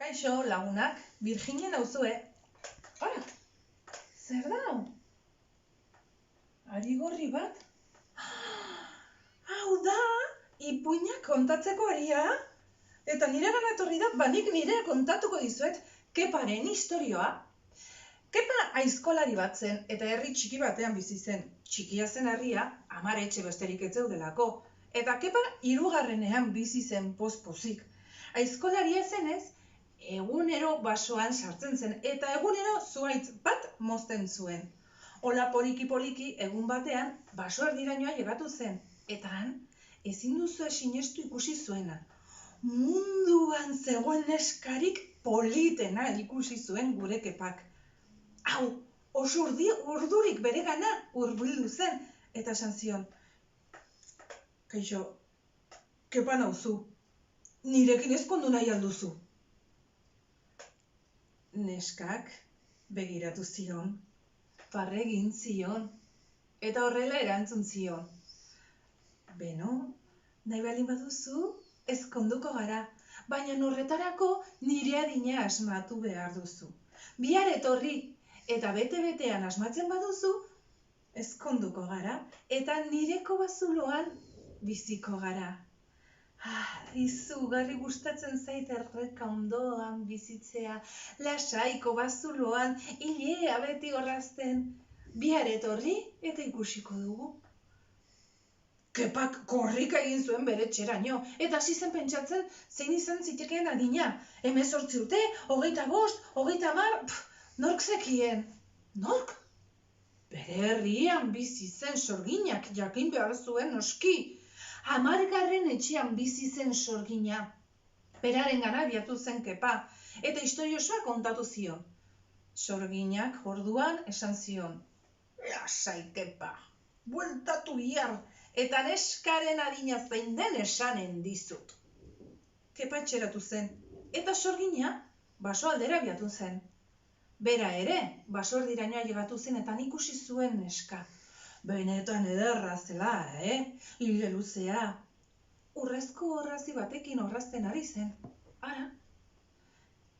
Kaixo, lagunak, Virginia nauzue. Ara, zer da hau? Ari gorri bat? Hau da, ipuinak kontatzeko aria. Eta nire gana etorri da, nik nire kontatuko dizuet Keparen istorioa. Kepa aizkolari bat zen, eta herri txiki batean bizi zen. Txikia zen herria, 10 etxe besterik ez zeudelako. Eta Kepa 3. bizi zen poz-pozik. Aizkolaria zenez, egunero basoan sartzen zen, eta egunero zuhaitz bat mozten zuen. Hola poliki-poliki egun batean baso erdirainoa llegatu zen. Eta han, ezin duzu sinestu ikusi zuena. Munduan zegoen neskarik politena ikusi zuen gure Kepak. Hau, oso urdurik beregana hurbildu zen, eta esan zion, Kaixo, Kepa nauzu, nirekin ezkondu nahi alduzu. Neskak begiratu zion, barregin zion, eta horrela erantzun zion. Beno, nahi baldin baduzu, ezkonduko gara, baina horretarako nire adina asmatu behar duzu. Bihar etorri, eta bete-betean asmatzen baduzu, ezkonduko gara, eta nireko bazuloan biziko gara. Izugarri gustatzen zait erreka ondoan bizitzea, lasaiko bazuloan, ilea beti orrazten. Bihar etorri eta ikusiko dugu. Kepak korrika egin zuen bere etxeraino, eta hasi zen pentsatzen zein izan zitekeen adina. 18 urte, 25, 30, nork zekien? Nork? Bere herrian bizi zen Sorginak jakin behar zuen noski. 10. etxean bizi zen Sorgina. Berarengana abiatu zen Kepa, eta istorio osoa kontatu zion. Sorginak orduan esan zion, lasai Kepa, bueltatu bihar, eta neskaren adina zein den esanen dizut. Kepa etxeratu zen, eta Sorgina baso aldera abiatu zen. Bera ere, baso erdirainoa llegatu zen eta ikusi zuen neska. Benetan ederra zela, hile luzea. Urrezko orrazi batekin orrazten ari zen. Ara.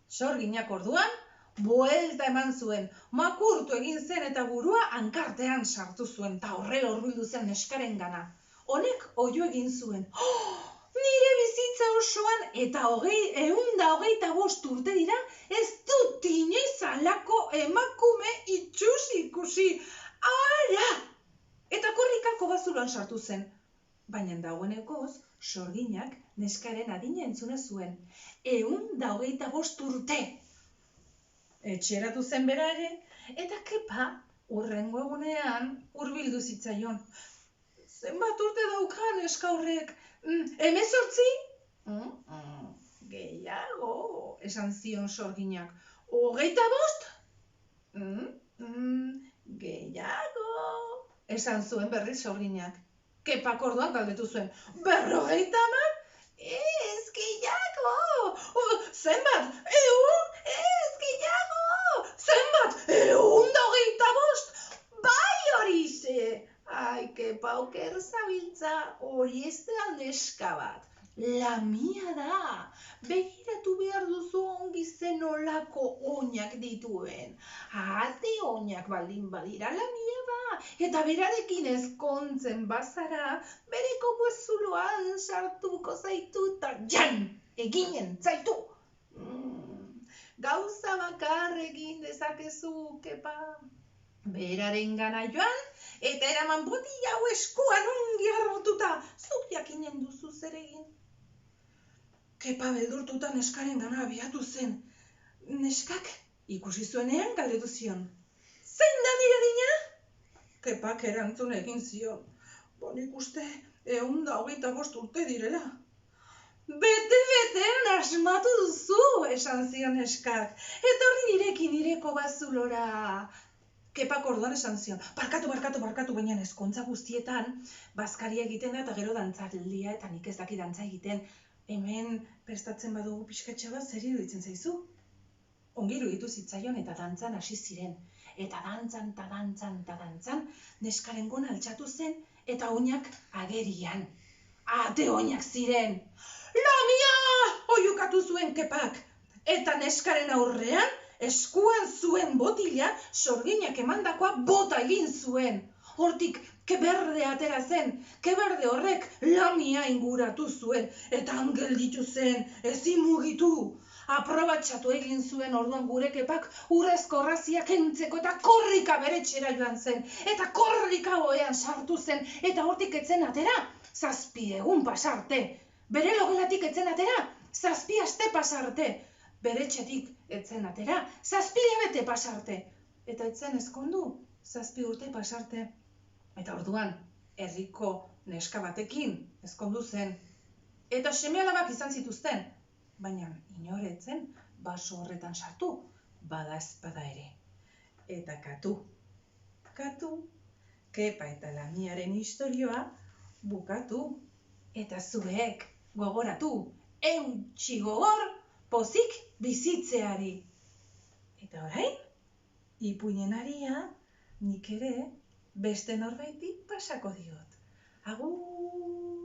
Sorginak orduan, buelta eman zuen, makurtu egin zen eta burua hankartean sartu zuen, eta horrela hurbildu zen neskaren gana. Honek oihu egin zuen. Nire bizitza osoan eta 125 urte dira, ez dut inoiz halako emakume itxusi ikusi. Ara! Eta korrikako bazuloan sartu zen. Baina dagoenekoz, Sorginak neskaren adina entzuna zuen. 125 urte! Etxeratu zen bera ere, eta Kepa hurrengo egunean hurbildu zitzaion. Zenbat urte dauka neska horrek? 18? Gehiago, esan zion Sorginak. 25? Gehiago, esan zuen berriz Sorginak. Kepak orduan galdetu zuen. 50? Ez, gehiago! Zenbat? 100? Ez, gehiago! Zenbat? 125? Bai horixe! Ai, Kepa oker zabiltza, hori ez da neska bat. Lamia da. Begiratu behar duzu ongi zen olako oinak dituen. Ate oinak baldin badira lamia da. Eta berarekin ezkontzen bazara, bereko bazuloan sartuko zaitu eta jan! Eginen zaitu! Gauza bakar egin dezakezu, Kepa. Beraren gana joan, eta eraman botila hau eskuan ongi hartuta, zuk jakinen duzu zer egin. Kepa beldurtuta neskaren gana abiatu zen. Neskak ikusi zuenean galdetu zion. Zein da nire adina? Kepak erantzun egin zion. Nik uste 125 urte direla. Bete-betean asmatu duzu, esan zion neskak. Etorri nirekin nireko bazulora. Kepak orduan esan zion, barkatu, baina ezkontza guztietan, bazkaria egiten da eta gero dantzaldia eta nik ez daki dantza egiten. Hemen prestatzen badugu pixkatxa bat, zer iruditzen zaizu? Ongi iruditu zitzaion eta dantzan hasi ziren. Eta dantzan, neskaren gona altxatu zen eta oinak agerian. Ate oinak ziren. Lamia! Oiukatu zuen Kepak. Eta neskaren aurrean, eskuan zuen botila, sorginak emandakoa bota egin zuen. Hortik, keberde atera zen, keberde horrek lamia inguratu zuen, eta gelditu zen, ezin mugitu. Aprobatxatu egin zuen orduan gure kepak urrezko orrazia kentzeko eta korrika bere etxera joan zen. Eta korrika ohean sartu zen, eta hortik etzen atera, 7 egun pasarte. Bere logelatik etzen atera, 7 aste pasarte. Bere etxetik etzen atera, 7 hilabete pasarte. Eta etzen ezkondu, 7 urte pasarte. Eta orduan, herriko neska batekin ezkondu zen. Eta seme-alabak izan zituzten. Baina inoretzen baso horretan sartu, bada ezpada ere. Eta katu, Kepa eta Lamiaren istorioa bukatu. Eta zuek gogoratu, eutsi gogor, pozik bizitzeari. Eta orain, ipuinen haria, nik ere beste norbaiti pasako diot. Agur!